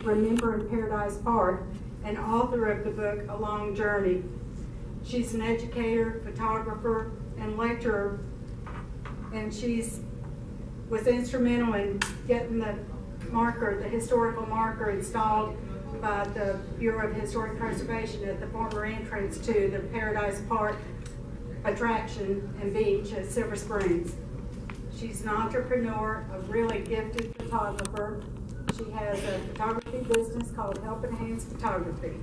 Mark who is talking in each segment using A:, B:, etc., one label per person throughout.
A: Remembering Paradise Park, and author of the book A Long Journey. She's an educator, photographer, and lecturer, and was instrumental in getting the historical marker installed by the Bureau of Historic Preservation at the former entrance to the Paradise Park attraction and beach at Silver Springs. She's an entrepreneur, a really gifted photographer. She has a photography business called Helping Hands Photography.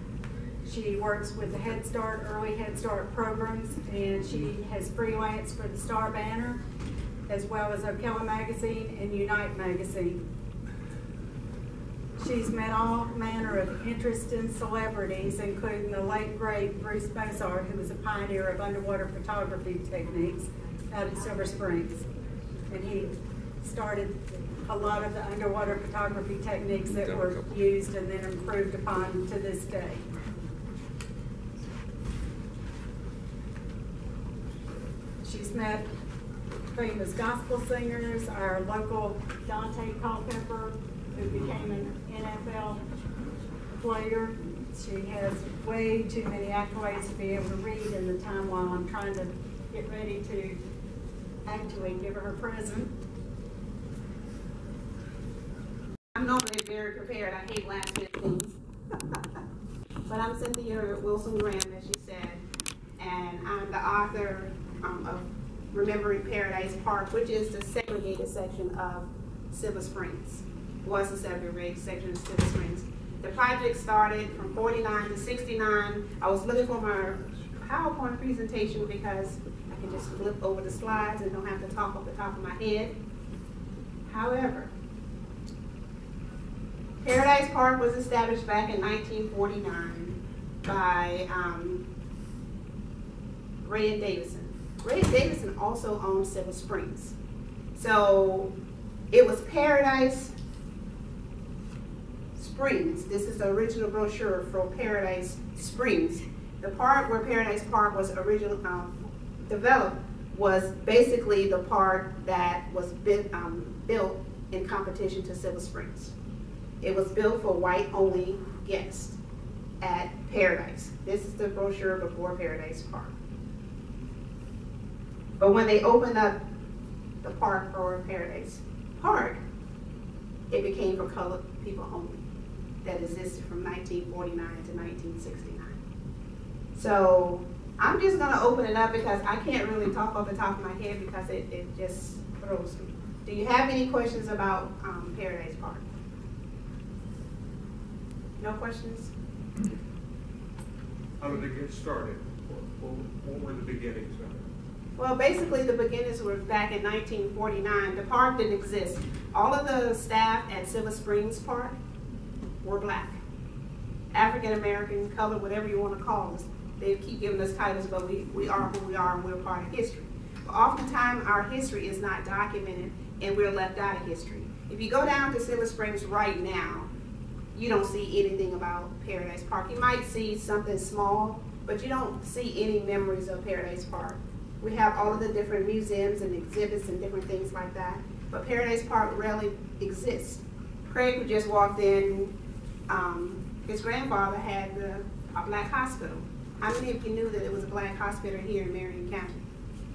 A: She works with the Head Start, Early Head Start programs, and she has freelanced for the Star Banner, as well as Ocala Magazine and Unite Magazine. She's met all manner of interesting celebrities, including the late great Bruce Bozard, who was a pioneer of underwater photography techniques out at Silver Springs. And he started a lot of the underwater photography techniques that were used and then improved upon to this day. She's met famous gospel singers, our local Dante Culpepper, who became an NFL player. She has way too many accolades to be able to read in the time while I'm trying to get ready to actually give her present.
B: I'm normally very prepared. I hate last minute things. But I'm Cynthia Wilson-Graham, as she said, and I'm the author of Remembering Paradise Park, which is the segregated section of Silver Springs. Was the segregated section of Silver Springs. The project started from 49 to 69. I was looking for my PowerPoint presentation because I can just flip over the slides and don't have to talk off the top of my head. However, Paradise Park was established back in 1949 by Ray and Davison. Ray and Davison also owned Silver Springs. So it was Paradise Springs. This is the original brochure for Paradise Springs. The part where Paradise Park was originally developed was basically the part that was built in competition to Silver Springs. It was built for white-only guests at Paradise. This is the brochure before Paradise Park. But when they opened up the park for Paradise Park, it became for colored people only. That existed from 1949 to 1969. So I'm just going to open it up because I can't really talk off the top of my head because it just throws me. Do you have any questions about Paradise Park? No questions?
C: How did it get started? What were the beginnings of it?
B: Well, basically the beginnings were back in 1949. The park didn't exist. All of the staff at Silver Springs Park were black. African American, colored, whatever you want to call us. They keep giving us titles, but we are who we are and we're part of history. But oftentimes our history is not documented and we're left out of history. If you go down to Silver Springs right now, you don't see anything about Paradise Park. You might see something small, but you don't see any memories of Paradise Park. We have all of the different museums and exhibits and different things like that, but Paradise Park rarely exists. Craig, who just walked in, his grandfather had a black hospital. How many of you knew that it was a black hospital here in Marion County?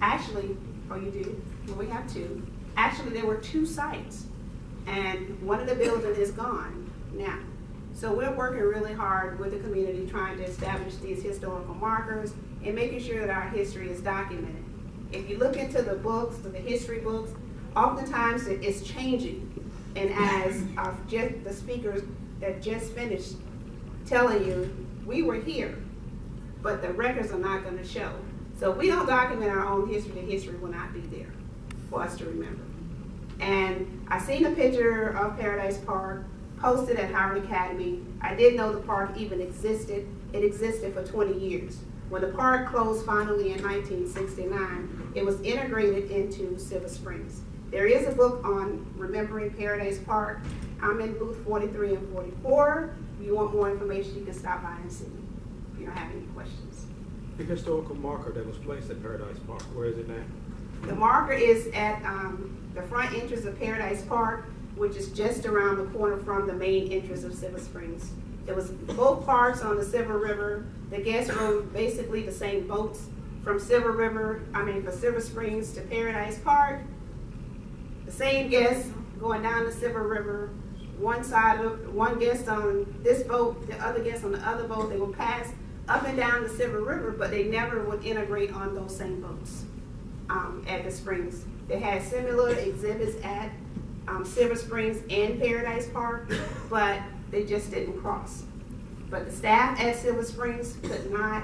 B: Actually, oh you do? Well, we have two. Actually, there were two sites, and one of the buildings is gone now. So we're working really hard with the community trying to establish these historical markers and making sure that our history is documented. If you look into the books, the history books, oftentimes it's changing. And as the speakers that just finished telling you, we were here, but the records are not going to show. So if we don't document our own history, the history will not be there for us to remember. And I seen a picture of Paradise Park posted at Howard Academy. I didn't know the park even existed. It existed for 20 years. When the park closed finally in 1969, it was integrated into Silver Springs. There is a book on Remembering Paradise Park. I'm in booth 43 and 44. If you want more information, you can stop by and see me if you don't have any questions.
D: The historical marker that was placed at Paradise Park, where is it now?
B: The marker is at the front entrance of Paradise Park. which is just around the corner from the main entrance of Silver Springs. It was both parks on the Silver River. The guests rode basically the same boats from from Silver Springs to Paradise Park. The same guests going down the Silver River. One guest on this boat, the other guest on the other boat. They would pass up and down the Silver River, but they never would integrate on those same boats at the Springs. They had similar exhibits at Silver Springs and Paradise Park, but they just didn't cross. But the staff at Silver Springs could not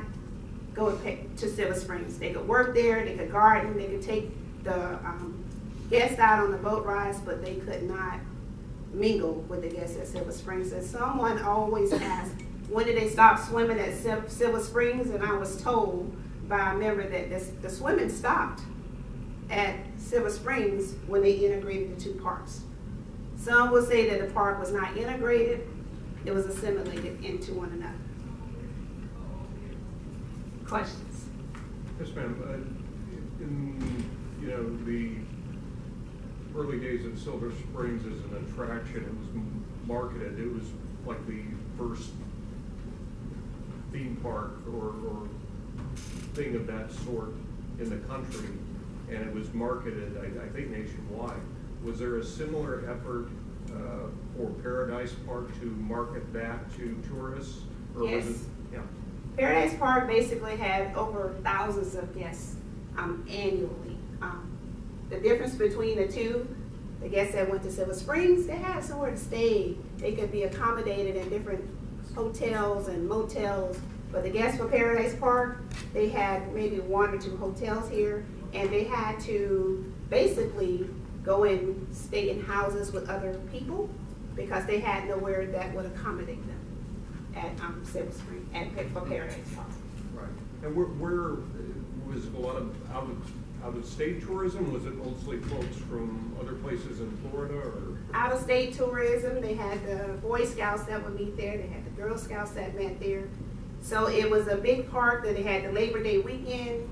B: go to Silver Springs. They could work there, they could garden, they could take the guests out on the boat rides, but they could not mingle with the guests at Silver Springs. And someone always asked, when did they stop swimming at Silver Springs? And I was told by a member that the swimming stopped at Silver Springs when they integrated the two parks. Some will say that the park was not integrated, it was assimilated into one another. Questions?
C: Yes, ma'am. In the early days of Silver Springs as an attraction, it was marketed. It was like the first theme park or thing of that sort in the country, and it was marketed, I think, nationwide. Was there a similar effort for Paradise Park to market that to tourists? Or
B: yes.
C: Was it, yeah.
B: Paradise Park basically had over thousands of guests annually. The difference between the two, the guests that went to Silver Springs, they had somewhere to stay. They could be accommodated in different hotels and motels. But the guests for Paradise Park, they had maybe 1 or 2 hotels here, and they had to basically go and stay in houses with other people because they had nowhere that would accommodate them at Silver Spring for Paradise Park.
C: Right. And where was a lot of out-of-state tourism? Was it mostly folks from other places in Florida, or
B: out-of-state tourism? They had the Boy Scouts that would meet there. They had the Girl Scouts that met there. So it was a big park that they had the Labor Day weekend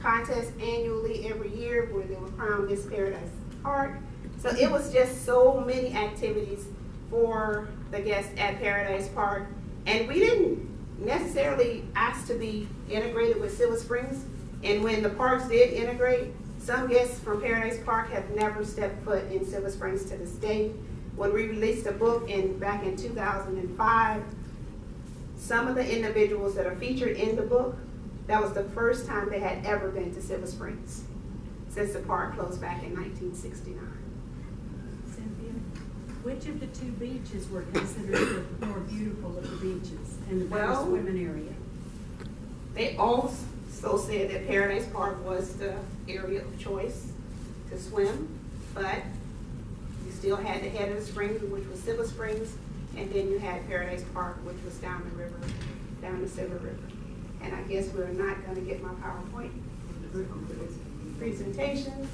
B: contest annually every year where they would crown Miss Paradise Park. So it was just so many activities for the guests at Paradise Park. And we didn't necessarily ask to be integrated with Silver Springs. And when the parks did integrate, some guests from Paradise Park have never stepped foot in Silver Springs to this day. When we released a book back in 2005, some of the individuals that are featured in the book, that was the first time they had ever been to Silver Springs since the park closed back in 1969.
E: Cynthia, which of the 2 beaches were considered the more beautiful of the beaches and the better swimming area?
B: They also said that Paradise Park was the area of choice to swim, but you still had the head of the springs, which was Silver Springs, and then you had Paradise Park, which was down the river, down the Silver River. And I guess we're not going to get my PowerPoint presentation.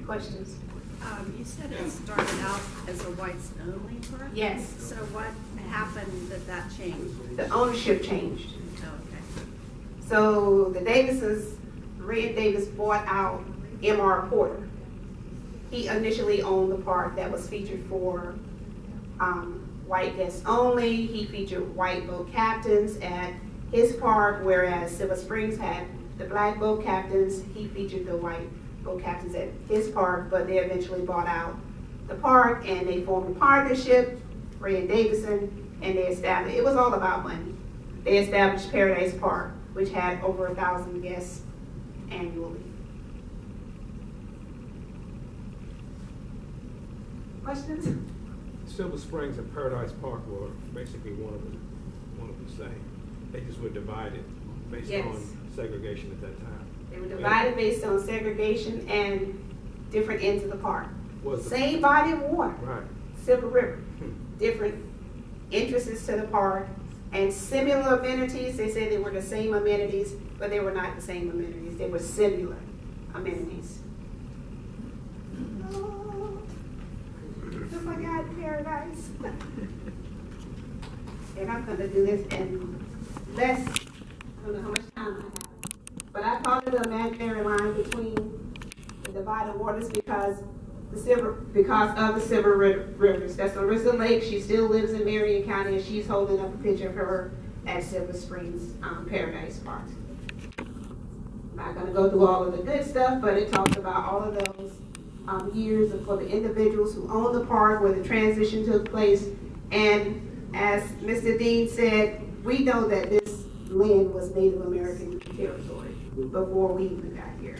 B: Questions?
F: You said it started out as a whites only park?
B: Yes.
F: So what happened that changed?
B: The ownership changed.
F: Oh, okay.
B: So the Davises, Ray and Davis bought out M.R. Porter. He initially owned the park that was featured for white guests only. He featured white boat captains at his park, whereas Silver Springs had the black boat captains. He featured the white boat captains at his park, but they eventually bought out the park and they formed a partnership, Ray and Davison, and they established, it was all about money. They established Paradise Park, which had over 1,000 guests annually. Questions?
D: Silver Springs and Paradise Park were basically one of the same. They just were divided based on segregation at that time.
B: They were divided based on segregation and different ends of the park.
D: Was
B: Same body of water,
D: right.
B: Silver River. Different entrances to the park and similar amenities. They said they were the same amenities, but they were not the same amenities. They were similar amenities. Oh my God, Paradise. And I'm going to do this in less, I don't know how much time I have. But I call it the imaginary line between the divided waters because because of the Silver Rivers. That's Larissa Lake. She still lives in Marion County, and she's holding up a picture of her at Silver Springs Paradise Park. I'm not going to go through all of the good stuff, but it talks about all of those years for the individuals who own the park, where the transition took place. And as Mr. Dean said, we know that this land was Native American territory before we even got here.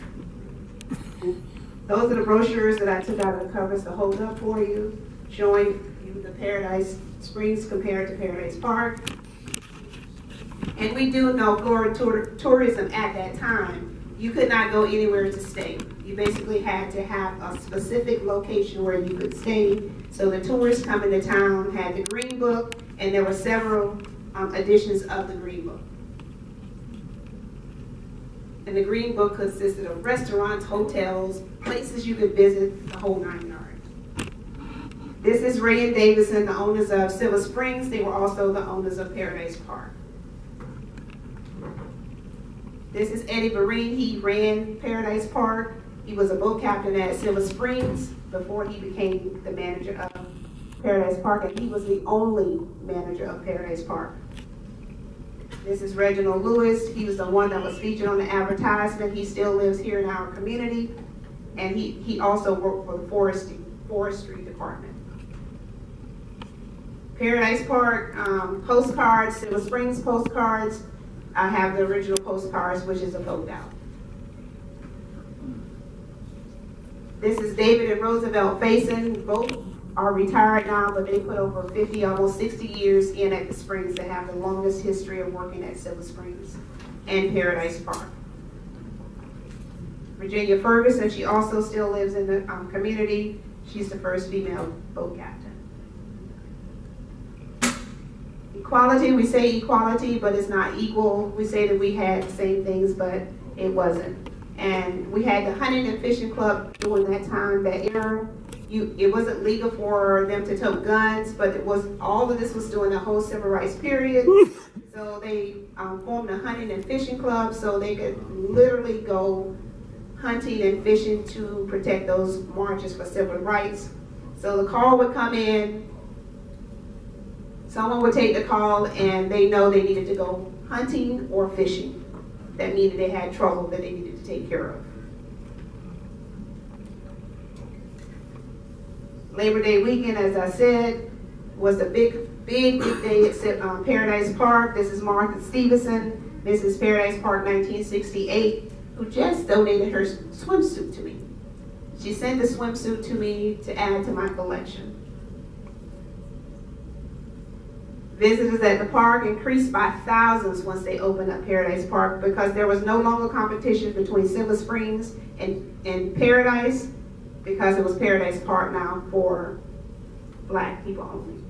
B: Those are the brochures that I took out of the covers to hold up for you, showing you the Paradise Springs compared to Paradise Park. And we do know for tourism at that time, you could not go anywhere to stay. You basically had to have a specific location where you could stay. So the tourists coming to town had the Green Book, and there were several editions of the Green Book. And the Green Book consisted of restaurants, hotels, places you could visit, the whole 9 yards. This is Ray and Davison, the owners of Silver Springs. They were also the owners of Paradise Park. This is Eddie Barine. He ran Paradise Park. He was a boat captain at Silver Springs before he became the manager of Paradise Park, and he was the only manager of Paradise Park. This is Reginald Lewis. He was the one that was featured on the advertisement. He still lives here in our community, and he also worked for the forestry department. Paradise Park postcards, Silver Springs postcards. I have the original postcards, which is a boat out. This is David and Roosevelt Faison. Both are retired now, but they put over 50, almost 60 years in at the Springs. They have the longest history of working at Silver Springs and Paradise Park. Virginia Ferguson, she also still lives in the community. She's the first female boat captain. Equality, we say equality, but it's not equal. We say that we had the same things, but it wasn't. And we had the Hunting and Fishing Club during that time, that era. It wasn't legal for them to tote guns, but it was, all of this was during the whole civil rights period. So they formed a Hunting and Fishing Club so they could literally go hunting and fishing to protect those marches for civil rights. So the call would come in, someone would take the call, and they know they needed to go hunting or fishing. That means they had trouble that they needed to take care of. Labor Day weekend, as I said, was a big day at Paradise Park. This is Martha Stevenson. This is Paradise Park 1968, who just donated her swimsuit to me. She sent the swimsuit to me to add to my collection. Visitors at the park increased by thousands once they opened up Paradise Park, because there was no longer competition between Silver Springs and Paradise, because it was Paradise Park now for Black people only.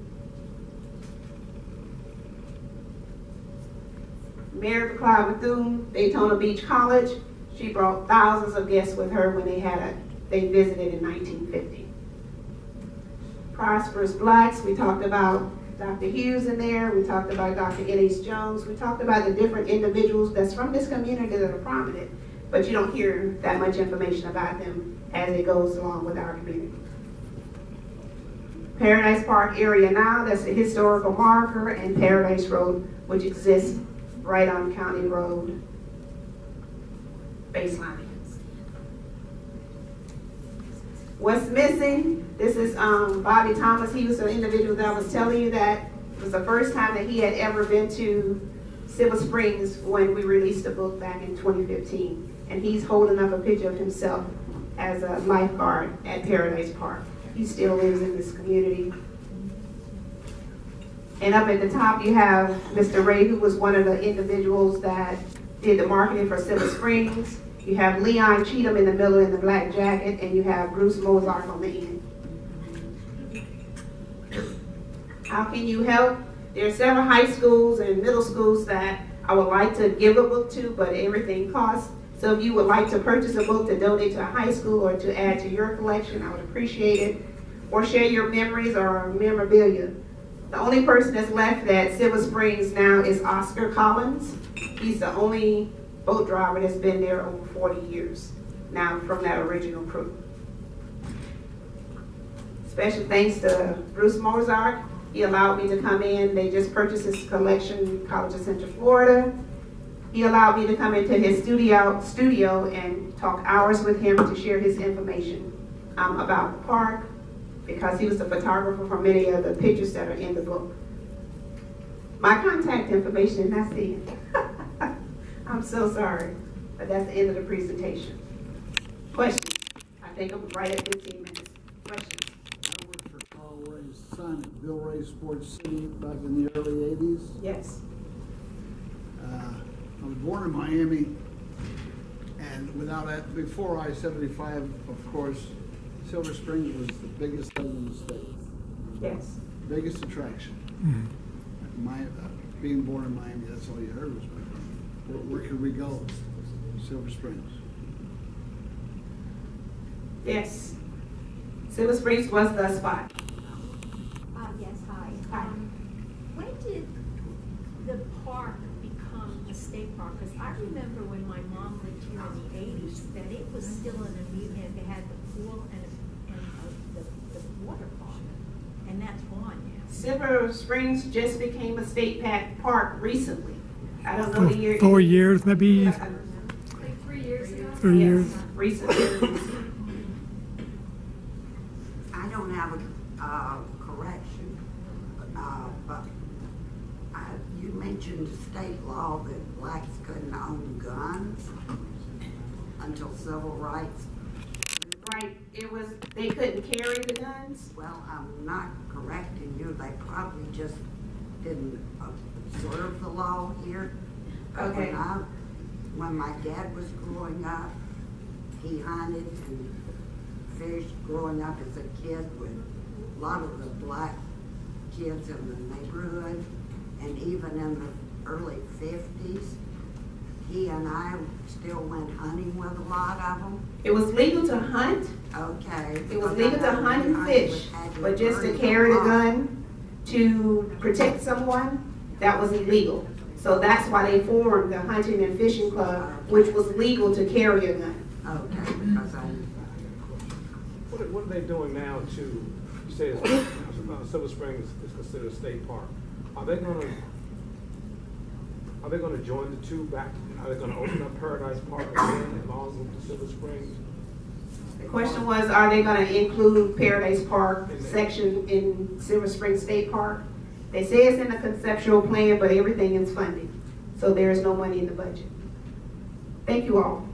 B: Mary McLeod Bethune, Daytona Beach College. She brought thousands of guests with her when they visited in 1950. Prosperous Blacks, we talked about Dr. Hughes in there, we talked about Dr. N.H. Jones, we talked about the different individuals that's from this community that are prominent, but you don't hear that much information about them as it goes along with our community. Paradise Park area now, that's a historical marker, and Paradise Road, which exists right on County Road baseline. What's missing? This is Bobby Thomas. He was the individual that I was telling you that it was the first time that he had ever been to Silver Springs when we released the book back in 2015. And he's holding up a picture of himself as a lifeguard at Paradise Park. He still lives in this community. And up at the top you have Mr. Ray, who was one of the individuals that did the marketing for Silver Springs. You have Leon Cheatham in the middle in the black jacket, and you have Bruce Mozart on the end. How can you help? There are several high schools and middle schools that I would like to give a book to, but everything costs. So if you would like to purchase a book to donate to a high school or to add to your collection, I would appreciate it. Or share your memories or memorabilia. The only person that's left at Silver Springs now is Oscar Collins. He's the only boat driver that's been there over 40 years now from that original crew. Special thanks to Bruce Mozart. He allowed me to come in. They just purchased his collection in College of Central Florida. He allowed me to come into his studio and talk hours with him to share his information about the park, because he was the photographer for many of the pictures that are in the book. My contact information, and that's it. I'm so sorry, but that's the end of the presentation. Questions? I think I'm right at 15 minutes. Questions?
G: I worked for Carl Ray's son at Bill Ray Sports City back in the early 80s.
B: Yes.
G: I was born in Miami, and without that, before I-75, of course, Silver Springs was the biggest thing in the state.
B: Yes.
G: Biggest attraction. Being born in Miami, that's all you heard was, where could we go? Silver Springs.
B: Yes. Silver Springs was the spot.
H: Yes, hi.
B: Hi.
H: When did the park become a state park? Because I remember when my mom lived here in the 80s, that it was still an amusement. They had the pool and the water park, and that's gone now.
B: Silver Springs just became a state park recently. I don't know the year.
I: 4 years, maybe
H: Like 3 years ago?
I: 3 years.
B: Yes, recently.
J: I don't have a correction, but you mentioned state law that blacks couldn't own guns until civil rights.
B: Right, they couldn't carry the guns.
J: Well, I'm not correcting you. They probably just didn't observe the law here. But
B: Okay.
J: when my dad was growing up, he hunted and fished growing up as a kid with a lot of the black kids in the neighborhood, and even in the early 50s, he and I still went hunting with a lot of them.
B: It was legal to hunt.
J: Okay.
B: It was legal to hunt and fish, but just to carry the gun to protect someone, that was illegal. So that's why they formed the Hunting and Fishing Club, which was legal to carry a gun.
J: Okay, because
D: What are they doing now to, you say Silver Springs is considered a state park. Are they gonna join the two back? Are they gonna open up Paradise Park again along with the Silver Springs?
B: The question was, are they going to include Paradise Park section in Silver Spring State Park? They say it's in the conceptual plan, but everything is funded. So there is no money in the budget. Thank you all.